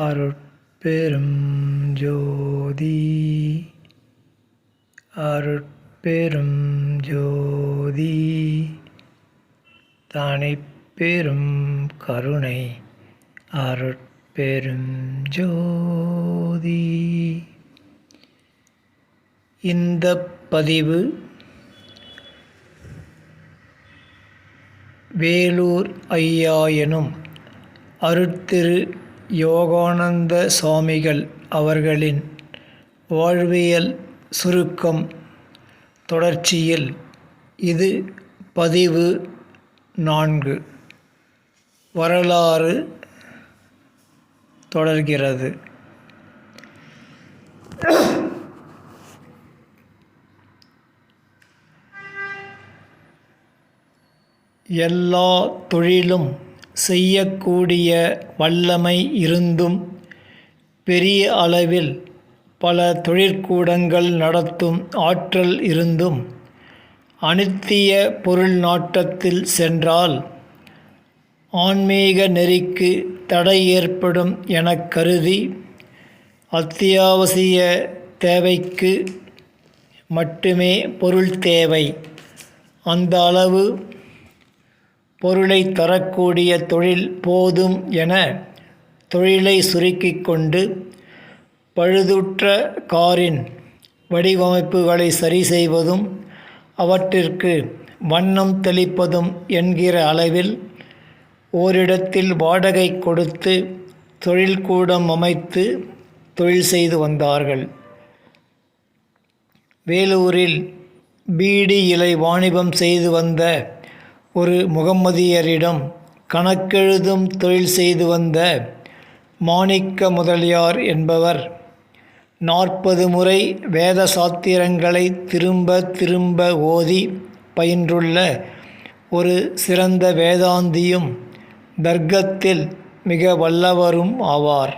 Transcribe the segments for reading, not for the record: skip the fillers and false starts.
அருட்பெரும் ஜோதி அருட்பெரும் ஜோதி தனிப்பெரும் கருணை அருட்பெரும் ஜோதி. இந்த பதிவு வேலூர் ஐயா எனும் அருட்திரு யோகானந்த சுவாமிகள் அவர்களின் வாழ்வியல் சுருக்கம் தொடர்ச்சியில் இது பதிவு 4 வரலாறு தொடர்கிறது. எல்லா தொழிலும் செய்யக்கூடிய வல்லமை இருந்தும் பெரிய அளவில் பல தொழிற்கூடங்கள் நடத்தும் ஆற்றல் இருந்தும் அனித்திய பொருள் நாட்டத்தில் சென்றால் ஆன்மீக நெறிக்கு தடை ஏற்படும் எனக் கருதி அத்தியாவசிய தேவைக்கு மட்டுமே பொருள் தேவை, அந்த அளவு பொருளை தரக்கூடிய தொழில் போதும் என தொழிலை சுருக்கிக் கொண்டு பழுதுற்ற காரின் வடிவமைப்புகளை சரி செய்வதும் அவற்றிற்கு வண்ணம் தெளிப்பதும் என்கிற அளவில் ஓரிடத்தில் வாடகை கொடுத்து தொழில்கூடம் அமைத்து தொழில் செய்து வந்தார்கள். வேலூரில் பீடி இலை வாணிபம் செய்து வந்த ஒரு முகம்மதியரிடம் கணக்கெழுதும் தொழில் செய்து வந்த மாணிக்க முதலியார் என்பவர் 40 முறை வேத சாத்திரங்களை திரும்ப திரும்ப ஓதி பயின்றுள்ள ஒரு சிறந்த வேதாந்தியும் தர்க்கத்தில் மிக வல்லவரும் ஆவார்.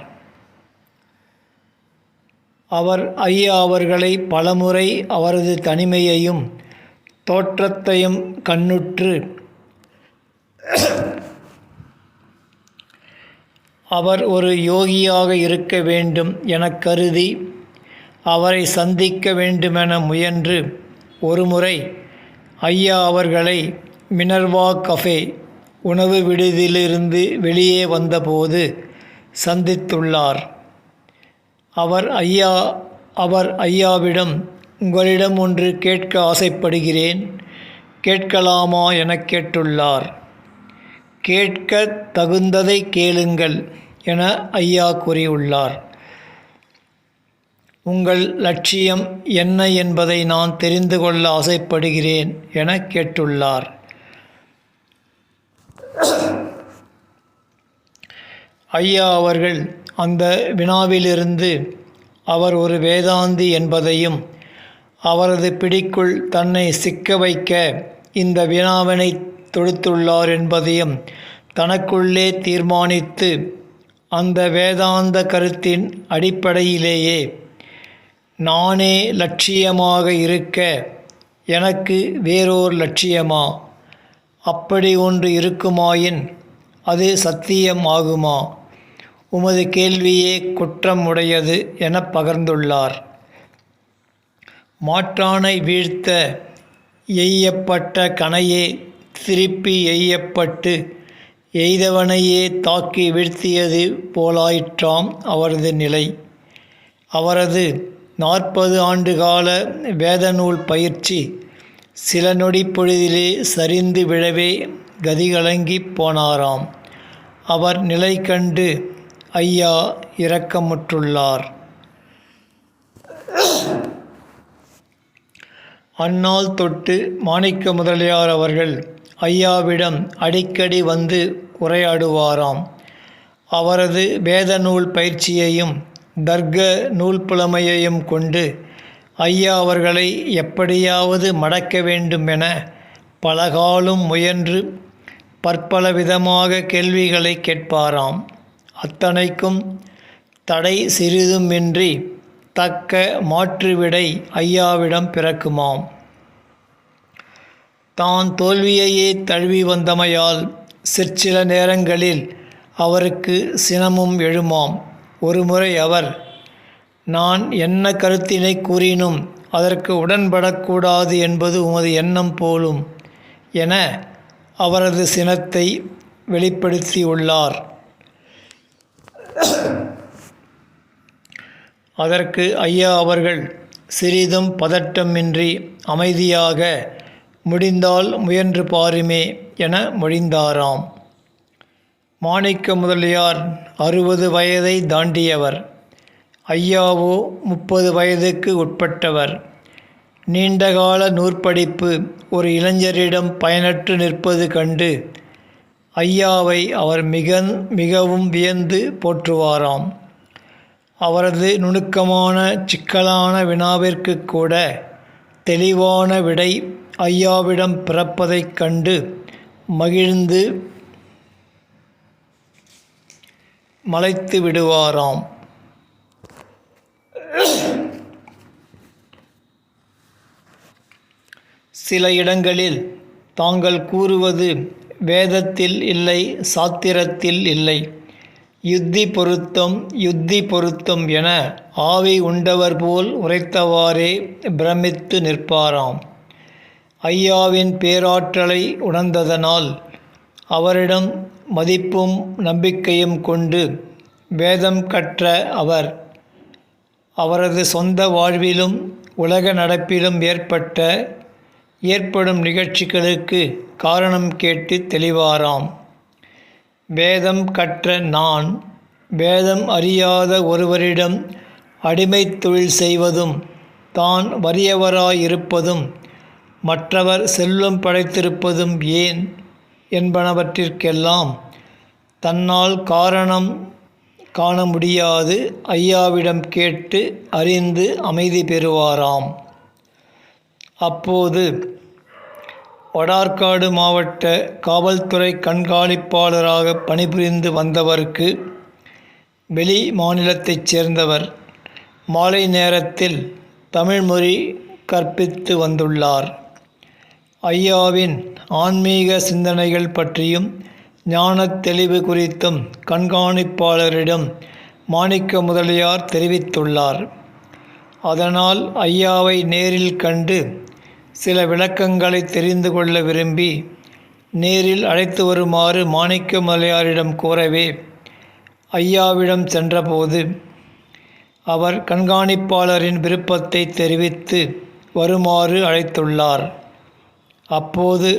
அவர் ஐயா அவர்களை பலமுறை அவரது தனிமையையும் தோற்றத்தையும் கண்ணுற்று அவர் ஒரு யோகியாக இருக்க வேண்டும் எனக் கருதி அவரை சந்திக்க வேண்டுமென முயன்று ஒருமுறை ஐயா அவர்களை மினர்வா கஃபே உணவு விடுதியிலிருந்து வெளியே வந்தபோது சந்தித்துள்ளார். அவர் ஐயாவிடம் உங்களிடம் ஒன்று கேட்க ஆசைப்படுகிறேன், கேட்கலாமா எனக் கேட்டுள்ளார். கேட்க தகுந்ததை கேளுங்கள் என ஐயா கூறியுள்ளார். உங்கள் லட்சியம் என்ன என்பதை நான் தெரிந்து கொள்ள ஆசைப்படுகிறேன் என கேட்டுள்ளார். ஐயா அவர்கள் அந்த வினாவிலிருந்து அவர் ஒரு வேதாந்தி என்பதையும் அவரது பிடிக்குள் தன்னை சிக்க வைக்க இந்த வினாவினை தொடுத்துள்ளார் என்பதையும் தனக்குள்ளே தீர்மானித்து அந்த வேதாந்த கருத்தின் அடிப்படையிலேயே நானே லட்சியமாக இருக்க எனக்கு வேறோர் லட்சியமா, அப்படி ஒன்று இருக்குமாயின் அது சத்தியம் ஆகுமா, உமது கேள்வியே குற்றம் உடையது என பகர்ந்துள்ளார். மாற்றானை வீழ்த்த எய்யப்பட்ட கணையே திருப்பி எய்யப்பட்டு எய்தவனையே தாக்கி வீழ்த்தியது போலாயிற்றாம் அவரது நிலை. அவரது 40 ஆண்டுகால வேதநூல் பயிற்சி சில நொடி பொழுதிலே சரிந்து விழவே கதிகலங்கி போனாராம். அவர் நிலை கண்டு ஐயா இரக்கமுற்றுள்ளார். அந்நாள் தொட்டு மாணிக்க முதலியார் அவர்கள் ஐயாவிடம் அடிக்கடி வந்து உரையாடுவாராம். அவரது வேத நூல் பயிற்சியையும் தர்க்க நூல் புலமையையும் கொண்டு ஐயா அவர்களை எப்படியாவது மடக்க வேண்டும் என பலகாலும் முயன்று பற்பல விதமாக கேள்விகளை கேட்பாராம். அத்தனைக்கும் தடை சிறிதுமின்றி தக்க மாற்று விடை ஐயாவிடம் பிறக்குமாம். தான் தோல்வியையே தழுவி வந்தமையால் சிற்சில நேரங்களில் அவருக்கு சினமும் எழுமாம். ஒருமுறை அவர், நான் என்ன கருத்தினை கூறினும் அதற்கு உடன்படக்கூடாது என்பது உமது எண்ணம் போலும் என அவரது சினத்தை வெளிப்படுத்தியுள்ளார். அதற்கு ஐயா அவர்கள் சிறிதும் பதட்டமின்றி அமைதியாக, முடிந்தால் முயன்று பாருமே என மொழிந்தாராம். மாணிக்க முதலியார் 60 வயதை தாண்டியவர். ஐயாவோ 30 வயதுக்கு உட்பட்டவர். நீண்டகால நூற்படிப்பு ஒரு இளைஞரிடம் பயனற்று நிற்பது கண்டு ஐயாவை அவர் மிகவும் வியந்து போற்றுவாராம். அவரது நுணுக்கமான சிக்கலான வினாவிற்கு கூட தெளிவான விடை ஐயாவிடம் பிறப்பதைக் கண்டு மகிழ்ந்து மலைத்து விடுவாராம். சில இடங்களில் தாங்கள் கூறுவது வேதத்தில் இல்லை, சாத்திரத்தில் இல்லை, யுத்தி பொருத்தம் என ஆவி உண்டவர் போல் உரைத்தவாறே பிரமித்து நிற்பாராம். ஐயாவின் பேராற்றலை உணர்ந்ததனால் அவரிடம் மதிப்பும் நம்பிக்கையும் கொண்டு வேதம் கற்ற அவர் அவரது சொந்த வாழ்விலும் உலக நடப்பிலும் ஏற்படும் நிகழ்ச்சிகளுக்கு காரணம் கேட்டு தெளிவாராம். வேதம் கற்ற நான் வேதம் அறியாத ஒருவரிடம் அடிமை தொழில் செய்வதும், தான் வறியவராயிருப்பதும், மற்றவர் செல்வம் படைத்திருப்பதும் ஏன் என்பனவற்றிற்கெல்லாம் தன்னால் காரணம் காண முடியாது ஐயாவிடம் கேட்டு அறிந்து அமைதி பெறுவாராம். அப்போது வடார்காடு மாவட்ட காவல்துறை கண்காணிப்பாளராக பணிபுரிந்து வந்தவருக்கு, வெளி மாநிலத்தைச் சேர்ந்தவர், மாலை நேரத்தில் தமிழ்மொழி கற்பித்து வந்துள்ளார். ஐயாவின் ஆன்மீக சிந்தனைகள் பற்றியும் ஞானத் தெளிவு குறித்தும் கண்காணிப்பாளரிடம் மாணிக்க முதலியார் தெரிவித்துள்ளார். அதனால் ஐயாவை நேரில் கண்டு சில விளக்கங்களை தெரிந்து கொள்ள விரும்பி நேரில் அழைத்து வருமாறு மாணிக்க முதலியாரிடம் கூறவே ஐயாவிடம் சென்றபோது அவர் கண்காணிப்பாளரின் விருப்பத்தை தெரிவித்து வருமாறு அழைத்துள்ளார். அப்போது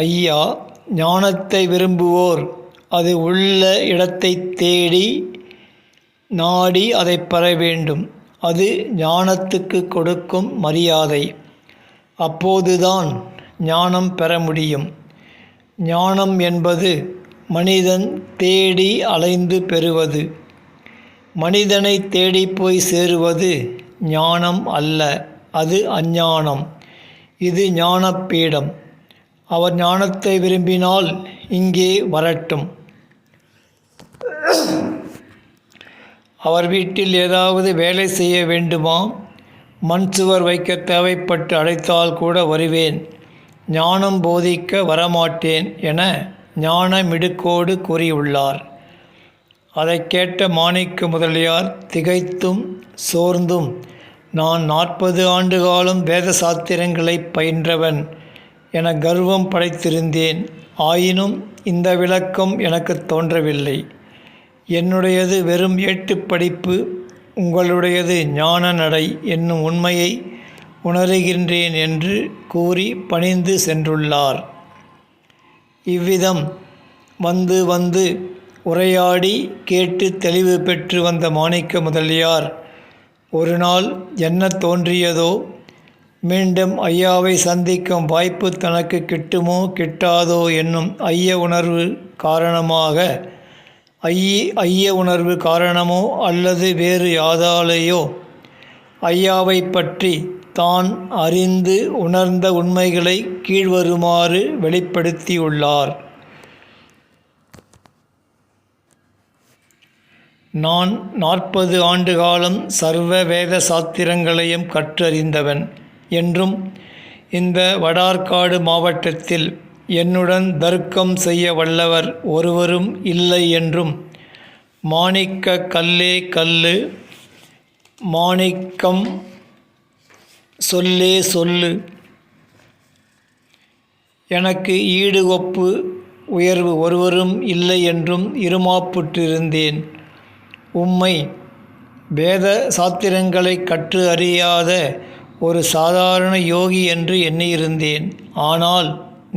ஐயா ஞானத்தை விரும்புவோர் அது உள்ள இடத்தை தேடி நாடி அதை பெற வேண்டும். அது ஞானத்துக்கு கொடுக்கும் மரியாதை. அப்போதுதான் ஞானம் பெற முடியும். ஞானம் என்பது மனிதன் தேடி அலைந்து பெறுவது. மனிதனை தேடி போய் சேருவது ஞானம் அல்ல, அது அஞ்ஞானம். இது ஞானப்பீடம். அவர் ஞானத்தை விரும்பினால் இங்கே வரட்டும். அவர் வீட்டில் ஏதாவது வேலை செய்ய வேண்டுமா? மண் சுவர் வைக்க தேவைப்பட்டு அழைத்தால் கூட வருவேன். ஞானம் போதிக்க வரமாட்டேன் என ஞான மிடுக்கோடு கூறியுள்ளார். அதை கேட்ட மாணிக்க முதலியார் திகைத்தும் சோர்ந்தும், நான் 40 ஆண்டு காலம் வேத சாத்திரங்களை பயின்றவன் என கர்வம் படைத்திருந்தேன். ஆயினும் இந்த விளக்கம் எனக்கு தோன்றவில்லை. என்னுடையது வெறும் ஏட்டுப் படிப்பு, உங்களுடையது ஞான நடை என்னும் உண்மையை உணர்கின்றேன் என்று கூறி பணிந்து சென்றுள்ளார். இவ்விதம் வந்து உரையாடி கேட்டு தெளிவு பெற்று வந்த மாணிக்க முதலியார் ஒரு நாள் என்ன தோன்றியதோ, மீண்டும் ஐயாவை சந்திக்கும் வாய்ப்பு தனக்கு கிட்டுமோ கிட்டாதோ என்னும் ஐய உணர்வு காரணமோ அல்லது வேறு யாதாலேயோ ஐயாவை பற்றி தான் அறிந்து உணர்ந்த உண்மைகளை கீழ்வருமாறு வெளிப்படுத்தியுள்ளார். நான் 40 ஆண்டு காலம் சர்வ வேத சாத்திரங்களையும் கற்றறிந்தவன் என்றும், இந்த வடார்காடு மாவட்டத்தில் என்னுடன் தர்க்கம் செய்ய வல்லவர் ஒருவரும் இல்லை என்றும், மாணிக்க கல்லே கல்லு, மாணிக்கம் சொல்லே சொல்லு, எனக்கு ஈடு ஒப்பு உயர்வு ஒருவரும் இல்லை என்றும் இருமாப்புற்றிருந்தேன். உம்மை வேத சாத்திரங்களை கற்று அறியாத ஒரு சாதாரண யோகி என்று எண்ணியிருந்தேன். ஆனால்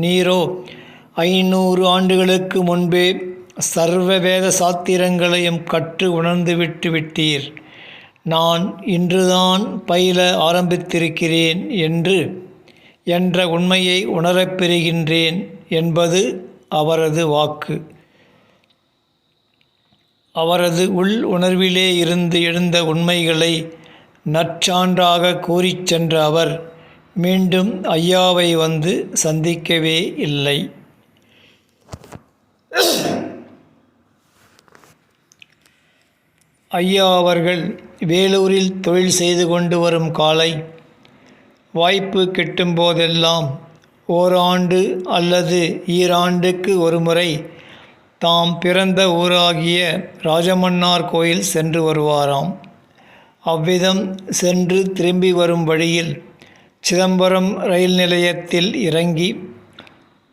நீரோ 500 ஆண்டுகளுக்கு முன்பே சர்வ வேத சாத்திரங்களையும் கற்று உணர்ந்துவிட்டு விட்டீர். நான் இன்றுதான் பயில ஆரம்பித்திருக்கிறேன் என்ற உண்மையை உணரப் பெறுகின்றேன் என்பது அவரது வாக்கு. அவரது உள் உணர்விலே இருந்து எழுந்த உண்மைகளை நற்சான்றாக கூறிச் சென்ற அவர் மீண்டும் ஐயாவை வந்து சந்திக்கவே இல்லை. ஐயா அவர்கள் வேலூரில் தொழில் செய்து கொண்டு வரும் காலை வாய்ப்பு கிட்டும்போதெல்லாம் ஓராண்டு அல்லது ஈராண்டுக்கு ஒருமுறை தாம் பிறந்த ஊராகிய ராஜமன்னார் கோயில் சென்று வருவாராம். அவ்விதம் சென்று திரும்பி வரும் வழியில் சிதம்பரம் ரயில் நிலையத்தில் இறங்கி,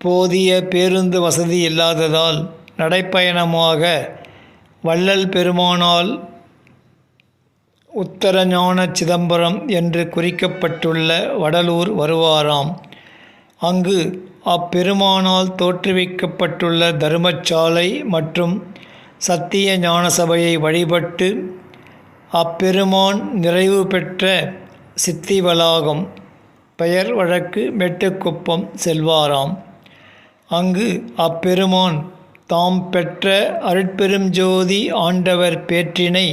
போதிய பேருந்து வசதி இல்லாததால் நடைப்பயணமாக வள்ளல் பெருமானால் உத்தரஞான சிதம்பரம் என்று குறிக்கப்பட்டுள்ள வடலூர் வருவாராம். அங்கு அப்பெருமானால் தோற்றுவிக்கப்பட்டுள்ள தருமச்சாலை மற்றும் சத்திய ஞான சபையை வழிபட்டு அப்பெருமான் நிறைவு பெற்ற சித்தி வளாகம், பெயர் வழக்கு மெட்டுக்குப்பம் செல்வாராம். அங்கு அப்பெருமான் தாம் பெற்ற அருட்பெரும் ஜோதி ஆண்டவர் பேற்றினை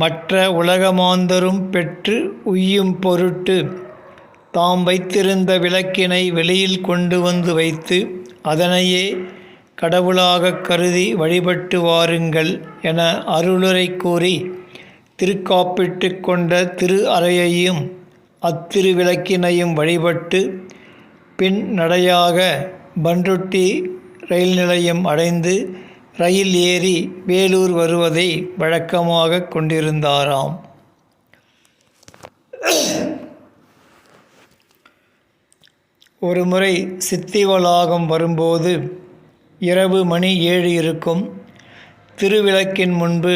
மற்ற உலகமாந்தரும் பெற்று உய்யும் பொருட்டு தாம் வைத்திருந்த விளக்கினை வெளியில் கொண்டு வந்து வைத்து அதனையே கடவுளாகக் கருதி வழிபட்டு வாருங்கள் என அருளுரை கூறி திருக்காப்பிட்டு கொண்ட திரு அறையையும் அத்திருவிளக்கினையும் வழிபட்டு பின் நடையாக பண்ருட்டி ரயில் நிலையம் அடைந்து ரயில் ஏறி வேலூர் வருவதை வழக்கமாக கொண்டிருந்தாராம். ஒருமுறை சித்தி வளாகம் வரும்போது இரவு மணி 7 இருக்கும். திருவிளக்கின் முன்பு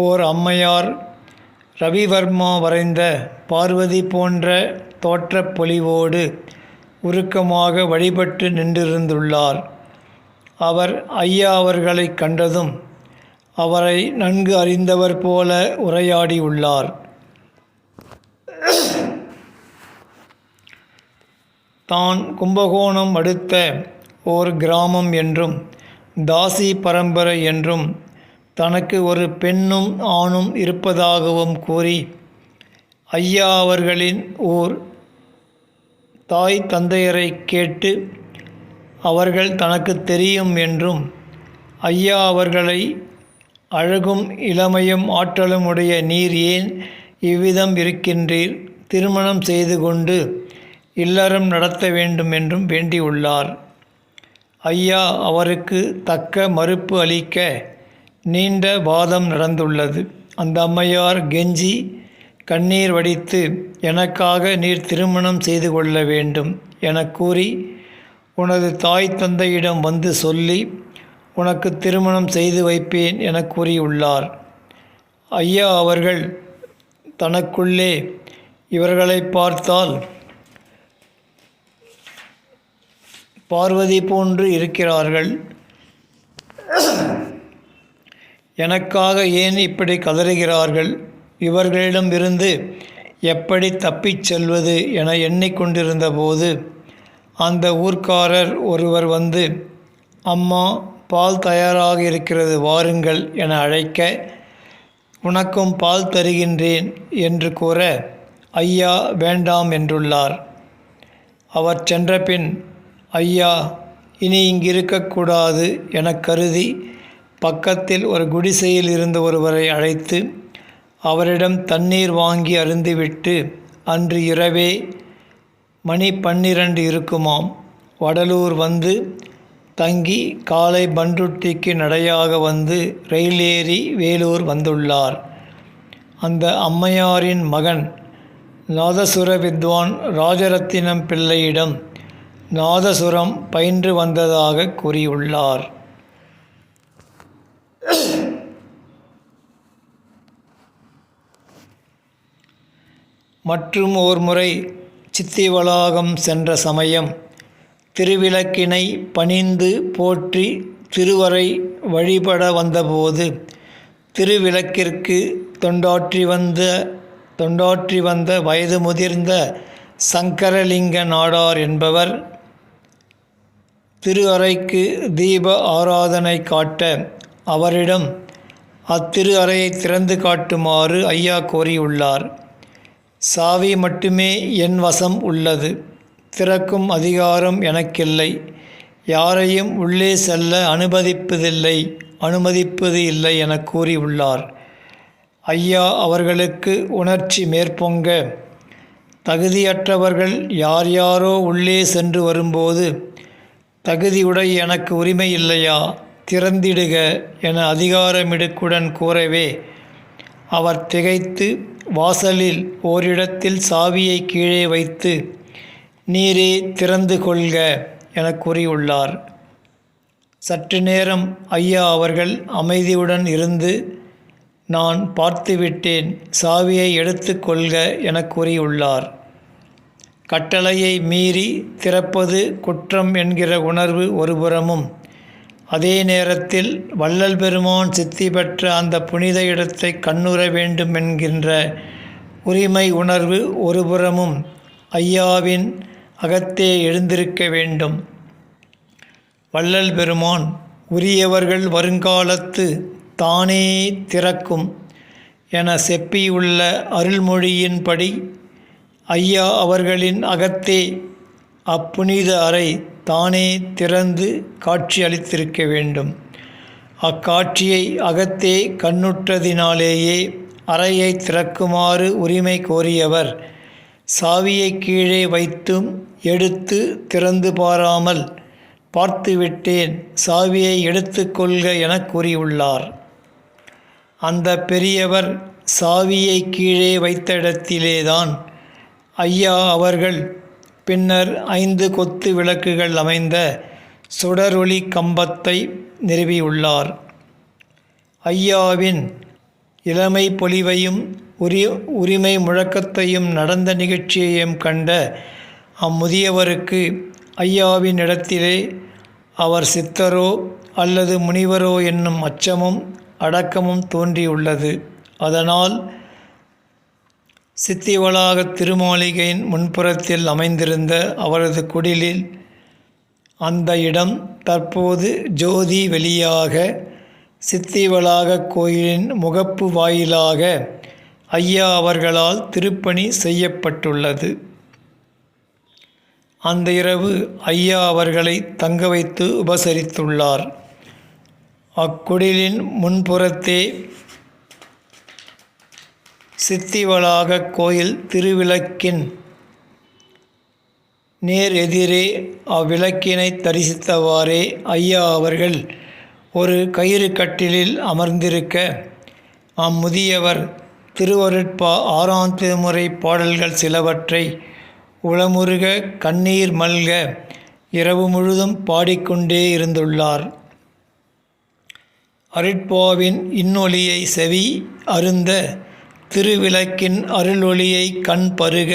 ஓர் அம்மையார் ரவிவர்மா வரைந்த பார்வதி போன்ற தோற்றப் பொலிவோடு உருக்கமாக வழிபட்டு நின்றிருந்துள்ளார். அவர் ஐயா அவர்களை கண்டதும் அவரை நன்கு அறிந்தவர் போல உரையாடியுள்ளார். தான் கும்பகோணம் அடுத்த ஓர் கிராமம் என்றும் தாசி பரம்பரை என்றும் தனக்கு ஒரு பெண்ணும் ஆணும் இருப்பதாகவும் கூறி ஐயா அவர்களின் ஓர் தாய் தந்தையரை கேட்டு அவர்கள் தனக்கு தெரியும் என்றும், ஐயா அவர்களை அழகும் இளமையும் ஆற்றலும் உடைய நீர் ஏன் இவ்விதம் இருக்கின்றீர், திருமணம் செய்து கொண்டு இல்லறம் நடத்த வேண்டும் என்றும் வேண்டியுள்ளார். ஐயா அவருக்கு தக்க மறுப்பு அளிக்க நீண்ட வாதம் நடந்துள்ளது. அந்த அம்மையார் கெஞ்சி கண்ணீர் வடித்து எனக்காக நீர் திருமணம் செய்து கொள்ள வேண்டும் என கூறி உனது தாய் தந்தையிடம் வந்து சொல்லி உனக்கு திருமணம் செய்து வைப்பேன் என கூறியுள்ளார். ஐயா அவர்கள் தனக்குள்ளே இவர்களை பார்த்தால் பார்வதி போன்று இருக்கிறார்கள், எனக்காக ஏன் இப்படி கதறுகிறார்கள், இவர்களிடம் இருந்து எப்படி தப்பிச் செல்வது என எண்ணிக்கொண்டிருந்த போது அந்த ஊர்க்காரர் ஒருவர் வந்து, அம்மா பால் தயாராக இருக்கிறது வாருங்கள் என அழைக்க, உனக்கும் பால் தருகின்றேன் என்று கூற ஐயா வேண்டாம் என்றுள்ளார். அவர் சென்றபின் ஐயா இனி இங்கிருக்கக்கூடாது என கருதி பக்கத்தில் ஒரு குடிசையில் இருந்த ஒருவரை அழைத்து அவரிடம் தண்ணீர் வாங்கி அருந்திவிட்டு அன்று இரவே மணி 12 இருக்குமாம் வடலூர் வந்து தங்கி காலை பண்ருட்டிக்கு நடையாக வந்து ரயில் ஏறி வேலூர் வந்துள்ளார். அந்த அம்மையாரின் மகன் நாதசுர வித்வான் ராஜரத்தினம் பிள்ளையிடம் நாதசுரம் பயின்று வந்ததாக கூறியுள்ளார். மற்றும் ஓர் முறை சித்திவளாகம் சென்ற சமயம் திருவிளக்கினை பணிந்து போற்றி திருவரை வழிபட வந்தபோது திருவிளக்கிற்கு தொண்டாற்றி வந்த வயது முதிர்ந்த சங்கரலிங்க நாடார் என்பவர் திரு அறைக்கு தீப ஆராதனை காட்ட அவரிடம் அத்திரு அறையை திறந்து காட்டுமாறு ஐயா கோரியுள்ளார். சாவி மட்டுமே என் வசம் உள்ளது, திறக்கும் அதிகாரம் எனக்கில்லை, யாரையும் உள்ளே செல்ல அனுமதிப்பது இல்லை என கூறியுள்ளார். ஐயா அவர்களுக்கு உணர்ச்சி மேற்பொங்க, தகுதியற்றவர்கள் யார் யாரோ உள்ளே சென்று வரும்போது தகுதியுடைய எனக்கு உரிமை இல்லையா, திறந்திடுக என அதிகாரமிடுக்குடன் கூறவே அவர் திகைத்து வாசலில் ஓரிடத்தில் சாவியை கீழே வைத்து நீரே திறந்து கொள்க என கூறியுள்ளார். சற்று நேரம் ஐயா அவர்கள் அமைதியுடன் இருந்து நான் பார்த்துவிட்டேன், சாவியை எடுத்து கொள்க என கூறியுள்ளார். கட்டளையை மீறி திறப்பது குற்றம் என்கிற உணர்வு ஒருபுறமும், அதே நேரத்தில் வள்ளல் பெருமான் சித்தி பெற்ற அந்த புனித இடத்தை கண்ணுற வேண்டும் என்கின்ற உரிமை உணர்வு ஒருபுறமும் ஐயாவின் அகத்தே எழுந்திருக்க வேண்டும். வள்ளல் பெருமான் உரியவர்கள் வருங்காலத்து தானே திறக்கும் என செப்பியுள்ள அருள்மொழியின்படி ஐயா அவர்களின் அகத்தே அப்புனித அறை தானே திறந்து காட்சி அளித்திருக்க வேண்டும். அக்காட்சியை அகத்தே கண்ணுற்றதினாலேயே அறையை திறக்குமாறு உரிமை கோரியவர் சாவியை கீழே வைத்தும் எடுத்து திறந்து பாராமல் பார்த்துவிட்டேன், சாவியை எடுத்து கொள்க என கூறியுள்ளார். அந்த பெரியவர் சாவியை கீழே வைத்த இடத்திலேதான் ஐயா அவர்கள் பின்னர் 5 கொத்து விளக்குகள் அமைந்த சுடரொளி கம்பத்தை நிறுவியுள்ளார். ஐயாவின் இளமை பொலிவையும் உரிமை முழக்கத்தையும் நடந்த நிகழ்ச்சியையும் கண்ட அம்முதியவருக்கு ஐயாவின் இடத்திலே அவர் சித்தரோ அல்லது முனிவரோ என்னும் அச்சமும் அடக்கமும் தோன்றியுள்ளது. அதனால் சித்திவளாக திருமாளிகையின் முன்புறத்தில் அமைந்திருந்த அவரது குடிலில் அந்த இடம் தற்போது ஜோதி வெளியாக சித்திவளாக கோயிலின் முகப்பு வாயிலாக ஐயா அவர்களால் திருப்பணி செய்யப்பட்டுள்ளது. அந்த இரவு ஐயா அவர்களை தங்க வைத்து உபசரித்துள்ளார். அக்குடிலின் முன்புறத்தே சித்திவளாக கோயில் திருவிளக்கின் நேர் எதிரே அவ்விளக்கினை தரிசித்தவாறே ஐயா அவர்கள் ஒரு கயிறு கட்டிலில் அமர்ந்திருக்க அம்முதியவர் திருவருட்பா 6ஆம் திருமுறை பாடல்கள் சிலவற்றை உளமுருக கண்ணீர் மல்க இரவு முழுதும் பாடிக்கொண்டே இருந்துள்ளார். அருட்பாவின் இன்னொலியை செவி அருந்த திருவிளக்கின் அருளொளியை கண் பருக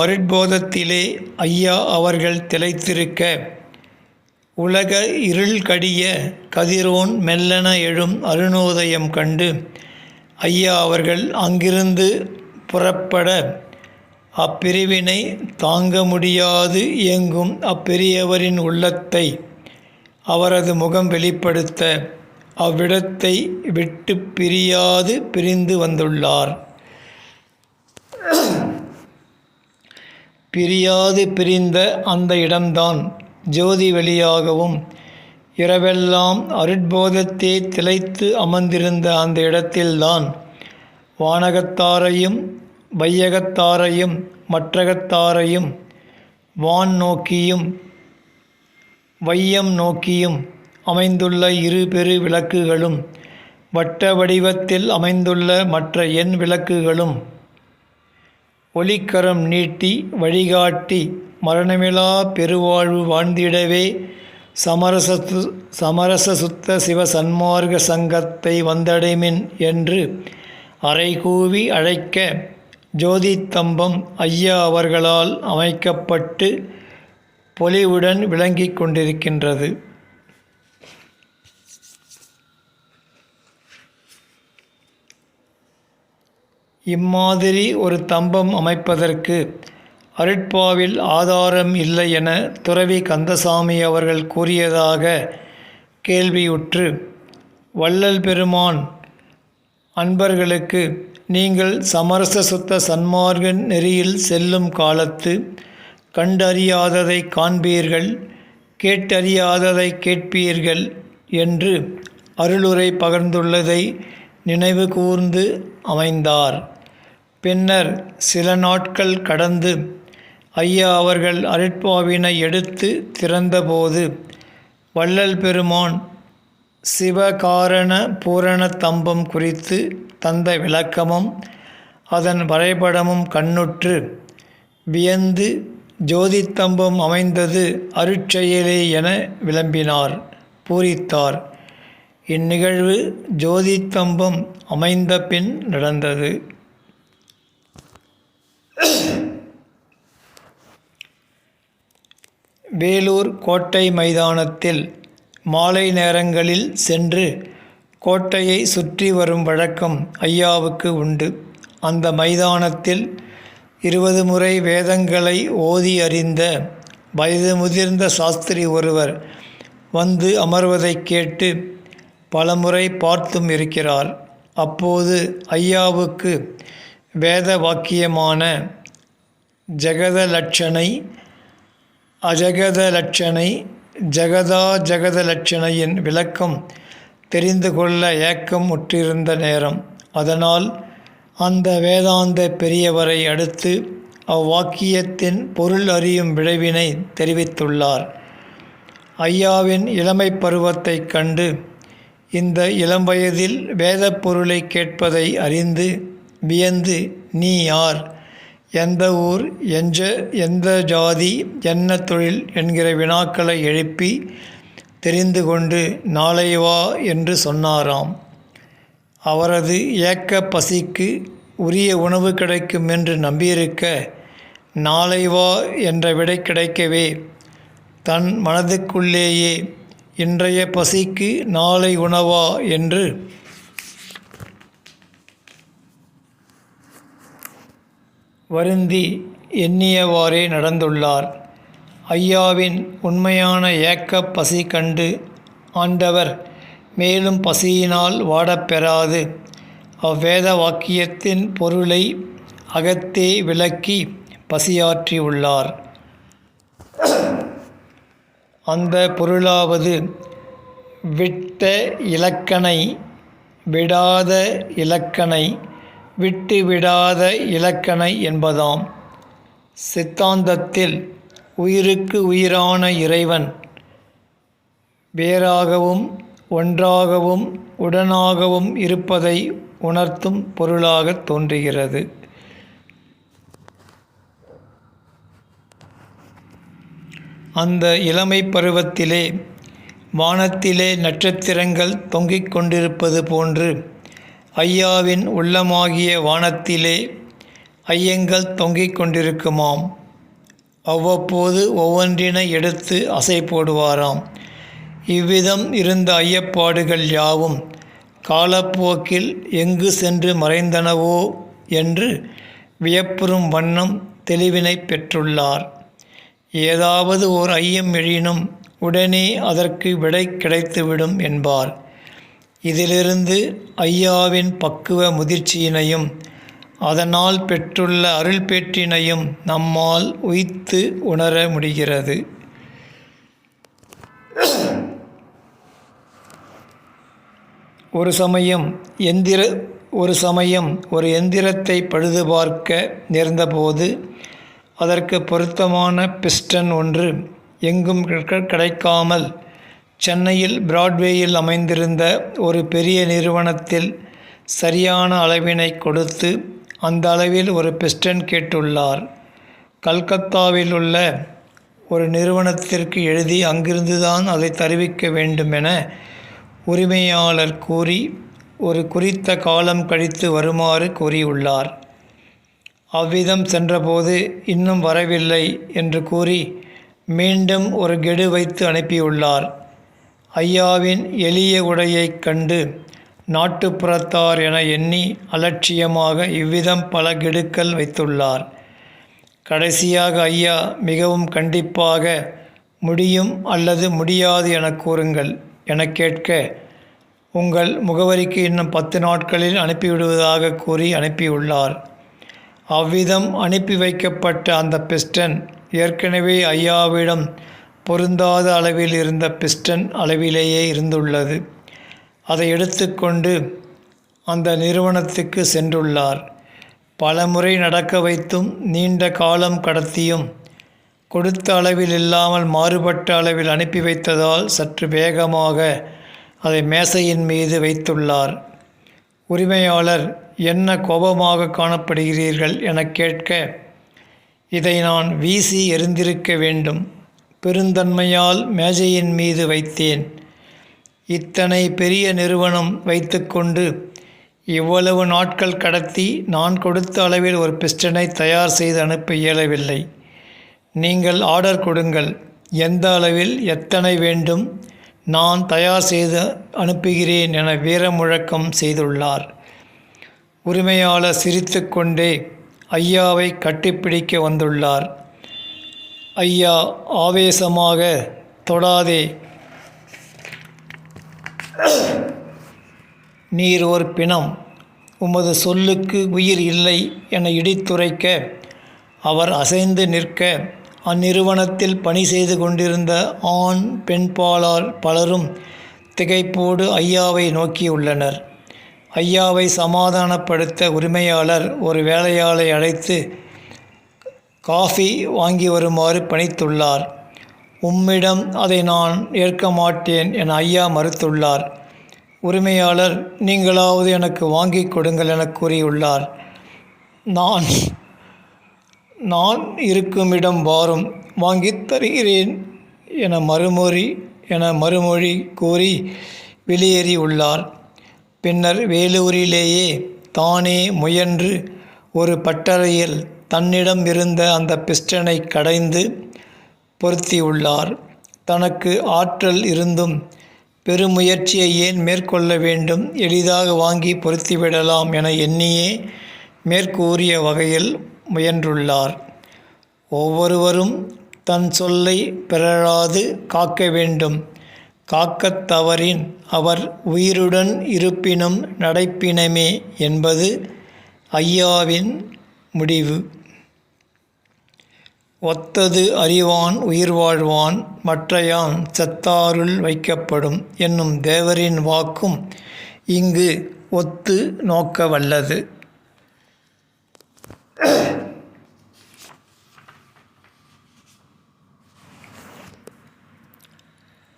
அருட்போதத்திலே ஐயா அவர்கள் திளைத்திருக்க உலக இருள் கடிய கதிரோன் மெல்லென எழும் அருணோதயம் கண்டு ஐயா அவர்கள் அங்கிருந்து புறப்பட அப்பிரிவினை தாங்க முடியாது இயங்கும் அப்பெரியவரின் உள்ளத்தை அவரது முகம் வெளிப்படுத்த அவ்விடத்தை விட்டு பிரிந்து வந்துள்ளார். பிரிந்த அந்த இடம்தான் ஜோதி வெளியாகவும் இரவெல்லாம் அருட்போதத்தே திளைத்து அமர்ந்திருந்த அந்த இடத்தில்தான் வானகத்தாரையும் வையகத்தாரையும் மற்றகத்தாரையும் வான் நோக்கியும் வையம் நோக்கியும் அமைந்துள்ள இரு பெரு விளக்குகளும் வட்ட வடிவத்தில் அமைந்துள்ள மற்ற எண் விளக்குகளும் ஒளிக்கரம் நீட்டி வழிகாட்டி மரணமிலா பெருவாழ்வு வாழ்ந்திடவே சமரச சுத்த சிவ சன்மார்க்க சங்கத்தை வந்தடைமின் என்று அறைகூவி அழைக்க ஜோதி தம்பம் ஐயா அவர்களால் அமைக்கப்பட்டு பொலிவுடன் விளங்கிக் கொண்டிருக்கின்றது. இம்மாதிரி ஒரு தம்பம் அமைப்பதற்கு அருட்பாவில் ஆதாரம் இல்லை என துறவி கந்தசாமி அவர்கள் கூறியதாக கேள்வியுற்று வள்ளல் பெருமான் அன்பர்களுக்கு நீங்கள் சமரச சுத்த சன்மார்க்க நெறியில் செல்லும் காலத்து கண்டறியாததை காண்பீர்கள், கேட்டறியாததை கேட்பீர்கள் என்று அருளுரை பகர்ந்துள்ளதை நினைவு கூர்ந்து அமைந்தார். பின்னர் சில நாட்கள் கடந்து ஐயா அவர்கள் அருட்பாவினை எடுத்து திறந்தபோது வள்ளல் பெருமான் சிவகாரண பூரண தம்பம் குறித்து தந்த விளக்கமும் அதன் வரைபடமும் கண்ணுற்று வியந்து ஜோதித்தம்பம் அமைந்தது அருட்செயலே என விளம்பினார், பூரித்தார். இந்நிகழ்வு ஜோதித்தம்பம் அமைந்த பின் நடந்தது. வேலூர் கோட்டை மைதானத்தில் மாலை நேரங்களில் சென்று கோட்டையை சுற்றி வரும் வழக்கம் ஐயாவுக்கு உண்டு. அந்த மைதானத்தில் 20 முறை வேதங்களை ஓதி அறிந்த வயது முதிர்ந்த சாஸ்திரி ஒருவர் வந்து அமர்வதைக் கேட்டு பலமுறை பார்த்தும் இருக்கிறார். அப்போது ஐயாவுக்கு வேத வாக்கியமான ஜெகதலட்சணை, அஜகதலட்சணை, ஜெகதலட்சணையின் விளக்கம் தெரிந்து கொள்ள ஏக்கம் உற்றிருந்த நேரம். அதனால் அந்த வேதாந்த பெரியவரை அடுத்து அவ்வாக்கியத்தின் பொருள் அறியும் விளைவினை தெரிவித்துள்ளார். ஐயாவின் இளமை பருவத்தைக் கண்டு இந்த இளம்வயதில் வேதப் பொருளை கேட்பதை அறிந்து வியந்து நீ யார், எந்த ஊர், எந்த ஜாதி, என்ன தொழில் என்கிற வினாக்களை எழுப்பி தெரிந்து கொண்டு நாளை வா என்று சொன்னாராம். அவரது ஏக்க பசிக்கு உரிய உணவு கிடைக்கும் என்று நம்பியிருக்க நாளை வா என்ற விடை கிடைக்கவே தன் மனதுக்குள்ளேயே இன்றைய பசிக்கு நாளை உணவா என்று வருந்தி எண்ணியவாறே நடந்துள்ளார். ஐயாவின் உண்மையான ஏக்க பசி கண்டு ஆண்டவர் மேலும் பசியினால் வாடப்பெறாது அவ்வேத வாக்கியத்தின் பொருளை அகத்தே விளக்கி பசியாற்றி உள்ளார். அந்த பொருளாவது விட்ட இலக்கணை, விடாத இலக்கணை, விட்டு விடாத இலக்கணை என்பதாம். சித்தாந்தத்தில் உயிருக்கு உயிரான இறைவன் வேறாகவும் ஒன்றாகவும் உடனாகவும் இருப்பதை உணர்த்தும் பொருளாக தோன்றுகிறது. அந்த இளமை பருவத்திலே வானத்திலே நட்சத்திரங்கள் தொங்கிக் கொண்டிருப்பது போன்று ஐயாவின் உள்ளமாகிய வானத்திலே ஐயங்கள் தொங்கிக் கொண்டிருக்குமாம். அவ்வப்போது ஒவ்வொன்றினை எடுத்து அசை போடுவாராம். இவ்விதம் இருந்த ஐயப்பாடுகள் யாவும் காலப்போக்கில் எங்கு சென்று மறைந்தனவோ என்று வியப்புறும் வண்ணம் தெளிவினை பெற்றுள்ளார். ஏதாவது ஓர் ஐயம் எழினும் உடனே அதற்கு விடை கிடைத்துவிடும் என்பார். இதிலிருந்து ஐயாவின் பக்குவ முதிர்ச்சியினையும் அதனால் பெற்றுள்ள அருள் பேற்றினையும் நம்மால் உய்த்து உணர முடிகிறது. ஒரு சமயம் ஒரு எந்திரத்தை பழுது பார்க்க நேர்ந்தபோது அதற்கு பொருத்தமான பிஸ்டன் ஒன்று எங்கும் கிடைக்காமல் சென்னையில் பிராட்வேயில் அமைந்திருந்த ஒரு பெரிய நிறுவனத்தில் சரியான அளவினை கொடுத்து அந்த அளவில் ஒரு பிஸ்டன் கேட்டுள்ளார். கல்கத்தாவில் உள்ள ஒரு நிறுவனத்திற்கு எழுதி அங்கிருந்துதான் அதை தருவிக்க வேண்டுமென உரிமையாளர் கூறி ஒரு குறித்த காலம் கழித்து வருமாறு கூறியுள்ளார். அவ்விதம் சென்றபோது இன்னும் வரவில்லை என்று கூறி மீண்டும் ஒரு கெடு வைத்து அனுப்பியுள்ளார். ஐயாவின் எளிய உடையைக் கண்டு நாட்டுப்புறத்தார் என எண்ணி அலட்சியமாக இவ்விதம் பல கெடுக்கள் வைத்துள்ளார். கடைசியாக ஐயா மிகவும் கண்டிப்பாக முடியும் அல்லது முடியாது என கூறுங்கள் என கேட்க, உங்கள் முகவரிக்கு இன்னும் 10 நாட்களில் அனுப்பிவிடுவதாக கூறி அனுப்பியுள்ளார். அவ்விதம் அனுப்பி வைக்கப்பட்ட அந்த பிஸ்டன் ஏற்கனவே ஐயாவிடம் பொருந்தாத அளவில் இருந்த பிஸ்டன் அளவிலேயே இருந்துள்ளது. அதை எடுத்துக்கொண்டு அந்த நிறுவனத்துக்கு சென்றுள்ளார். பலமுறை நடக்க வைத்தும் நீண்ட காலம் கடத்தியும் கொடுத்த அளவில் இல்லாமல் மாறுபட்ட அளவில் அனுப்பி வைத்ததால் சற்று வேகமாக அதை மேசையின் மீது வைத்துள்ளார். உரிமையாளர் என்ன கோபமாக காணப்படுகிறீர்கள் என கேட்க, இதை நான் வீசி எறிந்திருக்க வேண்டும். பெருந்தன்மையால் மேஜையின் மீது வைத்தேன். இத்தனை பெரிய நிறுவனம் வைத்துக்கொண்டு இவ்வளவு நாட்கள் கடத்தி நான் கொடுத்த அளவில் ஒரு பிஸ்டனை தயார் செய்து அனுப்ப இயலவில்லை. நீங்கள் ஆர்டர் கொடுங்கள், எந்த அளவில் எத்தனை வேண்டும் நான் தயார் செய்து அனுப்புகிறேன் என வீரமுழக்கம் செய்துள்ளார். உரிமையாளர் சிரித்து கொண்டே ஐயாவை கட்டிப்பிடிக்க வந்துள்ளார். ஐயா ஆவேசமாக, தொடாதே, நீர் ஒரு பிணம், உமது சொல்லுக்கு உயிர் இல்லை என இடித்துரைக்க, அவர் அசைந்து நிற்க அந்நிறுவனத்தில் பணி செய்து கொண்டிருந்த ஆண் பெண்பாலார் பலரும் திகைப்போடு ஐயாவை நோக்கியுள்ளனர். ஐயாவை சமாதானப்படுத்த உரிமையாளர் ஒரு வேலையாளை அழைத்து காஃபி வாங்கி வருமாறு பணித்துள்ளார். உம்மிடம் அதை நான் ஏற்க மாட்டேன் என ஐயா மறுத்துள்ளார். உரிமையாளர் நீங்களாவது எனக்கு வாங்கி கொடுங்கள் என கூறியுள்ளார். நான் இருக்குமிடம் வாரும், வாங்கித் தருகிறேன் என மறுமொழி கூறி வெளியேறியுள்ளார். பின்னர் வேலூரிலேயே தானே முயன்று ஒரு பட்டறையில் தன்னிடம் இருந்த அந்த பிஸ்டனை கடைந்து பொருத்தியுள்ளார். தனக்கு ஆற்றல் இருந்தும் பெருமுயற்சியை ஏன் மேற்கொள்ள வேண்டும், எளிதாக வாங்கி பொருத்திவிடலாம் என எண்ணியே மேற்கூறிய வகையில் முயன்றுள்ளார். ஒவ்வொருவரும் தன் சொல்லை பிறழாது காக்க வேண்டும். காக்கத் தவறின் அவர் உயிருடன் இருப்பினும் நடைப்பினமே என்பது ஐயாவின் முடிவு. ஒத்தது அறிவான் உயிர் வாழ்வான், மற்றையான் செத்தாருள் வைக்கப்படும் என்னும் தேவரின் வாக்கும் இங்கு ஒத்து நோக்க வல்லது.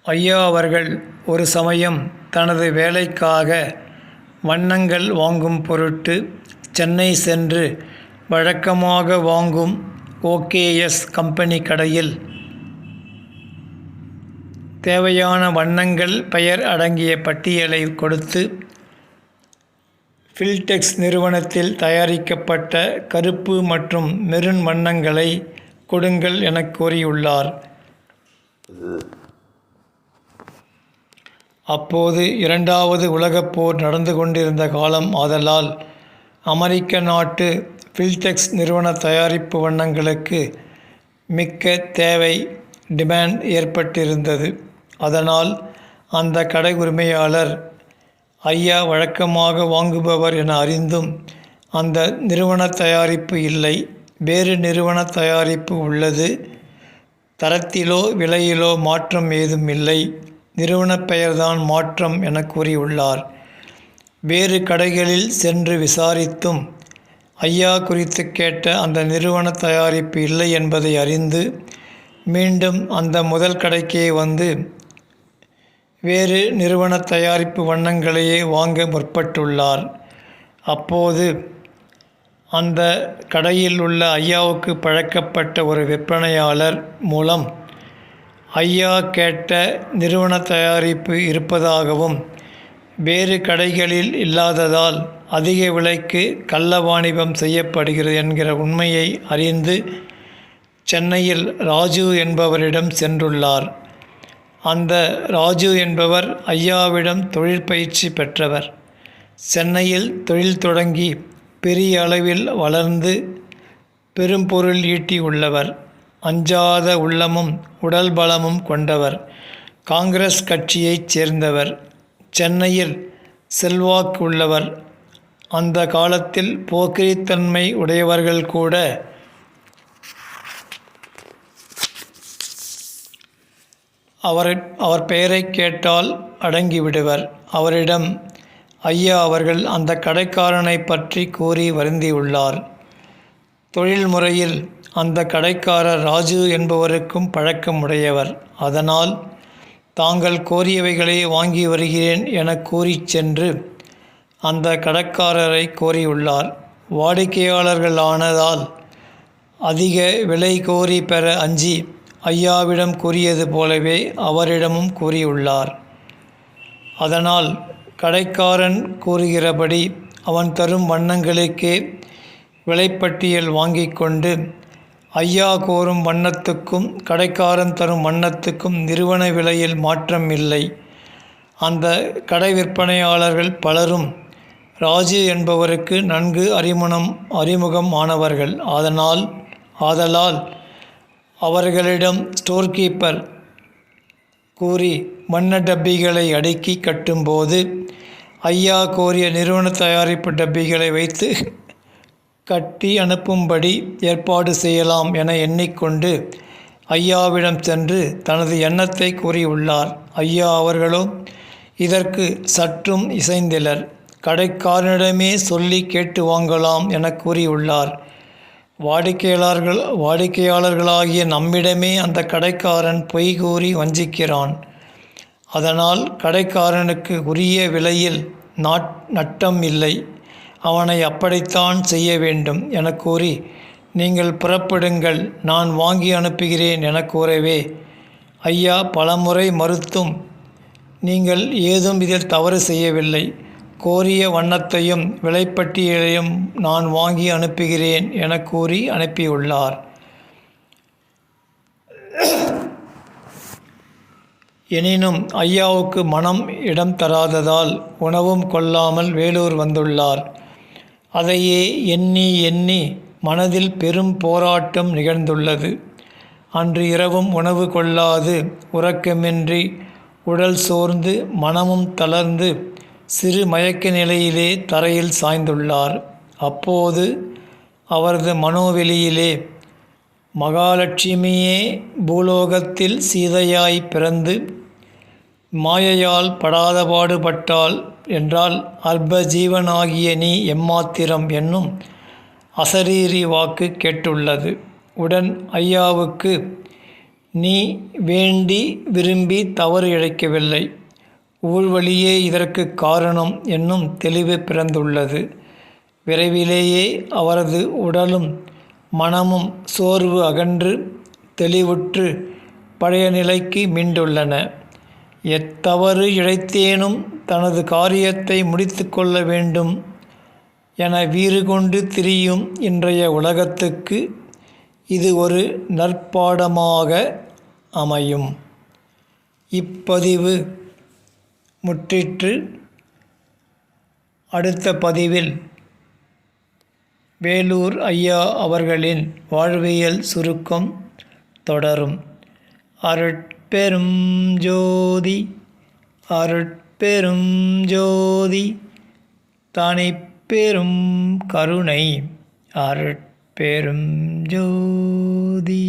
ஐயா அவர்கள் ஒரு சமயம் தனது வேலைக்காக வண்ணங்கள் வாங்கும் பொருட்டு சென்னை சென்று வழக்கமாக வாங்கும் ஓகேஎஸ் கம்பெனி கடையில் தேவையான வண்ணங்கள் பெயர் அடங்கிய பட்டியலை கொடுத்து ஃபில்டெக்ஸ் நிறுவனத்தில் தயாரிக்கப்பட்ட கருப்பு மற்றும் மெரூன் வண்ணங்களை கொடுங்கள் என கோரியுள்ளார். அப்போது 2வது உலகப் போர் நடந்து கொண்டிருந்த காலம் ஆதலால் அமெரிக்க நாட்டு ஃபில்டெக்ஸ் நிறுவன தயாரிப்பு வண்ணங்களுக்கு மிக்க தேவை, டிமாண்ட் ஏற்பட்டிருந்தது. அதனால் அந்த கடை உரிமையாளர் ஐயா வழக்கமாக வாங்குபவர் என அறிந்தும் அந்த நிறுவன தயாரிப்பு இல்லை, வேறு நிறுவன தயாரிப்பு உள்ளது, தரத்திலோ விலையிலோ மாற்றம் ஏதும் இல்லை, நிறுவன பெயர்தான் மாற்றம் என கூறியுள்ளார். வேறு கடைகளில் சென்று விசாரித்தும் ஐயா குறித்து கேட்ட அந்த நிறுவன தயாரிப்பு இல்லை என்பதை அறிந்து மீண்டும் அந்த முதல் கடைக்கே வந்து வேறு நிறுவன தயாரிப்பு வண்ணங்களையே வாங்க முற்பட்டுள்ளார். அப்போது அந்த கடையில் உள்ள ஐயாவுக்கு பழக்கப்பட்ட ஒரு விற்பனையாளர் மூலம் ஐயா கேட்ட நிறுவன தயாரிப்பு இருப்பதாகவும் வேறு கடைகளில் இல்லாததால் அதிக விலைக்கு கள்ள வாணிபம் செய்யப்படுகிறது என்கிற உண்மையை அறிந்து சென்னையில் ராஜு என்பவரிடம் சென்றுள்ளார். அந்த ராஜு என்பவர் ஐயாவிடம் தொழிற்பயிற்சி பெற்றவர். சென்னையில் தொழில் தொடங்கி பெரிய அளவில் வளர்ந்து பெரும் பொருள் ஈட்டி உள்ளவர். அஞ்சாத உள்ளமும் உடல் பலமும் கொண்டவர். காங்கிரஸ் கட்சியைச் சேர்ந்தவர். சென்னையில் செல்வாக்கு உள்ளவர். அந்த காலத்தில் போக்கிரித்தன்மை உடையவர்கள் கூட அவர் பெயரை கேட்டால் அடங்கிவிடுவர். அவரிடம் ஐயா அவர்கள் அந்த கடைக்காரனை பற்றி கூறி வருந்தியுள்ளார். தொழில் முறையில் அந்த கடைக்காரர் ராஜு என்பவருக்கும் பழக்கம் உடையவர். அதனால் தாங்கள் கோரியவைகளை வாங்கி வருகிறேன் என கூறிச் சென்று அந்த கடைக்காரரை கோரியுள்ளார். வாடிக்கையாளர்களானதால் அதிக விலை கோரி பெற அஞ்சி ஐயாவிடம் கூறியது போலவே அவரிடமும் கூறியுள்ளார். அதனால் கடைக்காரன் கூறுகிறபடி அவன் தரும் வண்ணங்களுக்கே விலைப்பட்டியல் வாங்கி கொண்டு ஐயா கோரும் வண்ணத்துக்கும் கடைக்காரன் தரும் வண்ணத்துக்கும் நிறுவன விலையில் மாற்றம் இல்லை. அந்த கடை விற்பனையாளர்கள் பலரும் ராஜு என்பவருக்கு நன்கு அறிமுகம் ஆனவர்கள். ஆதலால் அவர்களிடம் ஸ்டோர் கீப்பர் கூறி வண்ண டப்பிகளை அடுக்கி கட்டும்போது ஐயா கோரிய நிறுவன தயாரிப்பு டப்பிகளை வைத்து கட்டி அனுப்பும்படி ஏற்பாடு செய்யலாம் என எண்ணிக்கொண்டு ஐயாவிடம் சென்று தனது எண்ணத்தை கூறியுள்ளார். ஐயா அவர்களோ இதற்கு சற்றும் இசைந்திலர். கடைக்காரனிடமே சொல்லி கேட்டு வாங்கலாம் என கூறியுள்ளார். வாடிக்கையாளர்களாகிய நம்மிடமே அந்த கடைக்காரன் பொய் கூறி வஞ்சிக்கிறான். அதனால் கடைக்காரனுக்கு உரிய விலையில் நட்டம் இல்லை. அவனை அப்படித்தான் செய்ய வேண்டும் என கூறி நீங்கள் புறப்படுங்கள், நான் வாங்கி அனுப்புகிறேன் என கூறவே ஐயா பலமுறை மறுத்தும் நீங்கள் ஏதும் இதில் தவறு செய்யவில்லை, கோரிய வண்ணத்தையும் விலைப்பட்டியலையும் நான் வாங்கி அனுப்புகிறேன் என கூறி அனுப்பியுள்ளார். எனினும் ஐயாவுக்கு மனம் இடம் தராததால் உணவும் கொள்ளாமல் வேலூர் வந்துள்ளார். அதையே எண்ணி மனதில் பெரும் போராட்டம் நிகழ்ந்துள்ளது. அன்று இரவும் உணவு கொள்ளாது உறக்கமின்றி உடல் சோர்ந்து மனமும் தளர்ந்து சிறு மயக்க நிலையிலே தரையில் சாய்ந்துள்ளார். அப்போது அவரது மனோவெளியிலே மகாலட்சுமியே பூலோகத்தில் சீதையாய் பிறந்து மாயையால் படாதபாடு பட்டாள் என்றால் அல்ப ஜீவனாகிய நீ எம்மாத்திரம் என்னும் அசரீரி வாக்கு கேட்டுள்ளது. உடன் ஐயாவுக்கு நீ வேண்டி விரும்பி தவறு இழைக்கவில்லை, ஊழ்வழியே இதற்கு காரணம் என்னும் தெளிவு பிறந்துள்ளது. விரைவிலேயே அவரது உடலும் மனமும் சோர்வு அகன்று தெளிவுற்று பழைய நிலைக்கு மீண்டுள்ளன. எத்தவறு இழைத்தேனும் தனது காரியத்தை முடித்து கொள்ள வேண்டும் என வீறு கொண்டு திரியும் இன்றைய உலகத்துக்கு இது ஒரு நற்பாடமாக அமையும். இப்பதிவு முற்றிற்று. அடுத்த பதிவில் வேலூர் ஐயா அவர்களின் வாழ்வியல் சுருக்கம் தொடரும். அருட்பெரும் ஜோதி அருட்பெரும் ஜோதி தனிப்பெரும் கருணை அருட்பெரும் ஜோதி.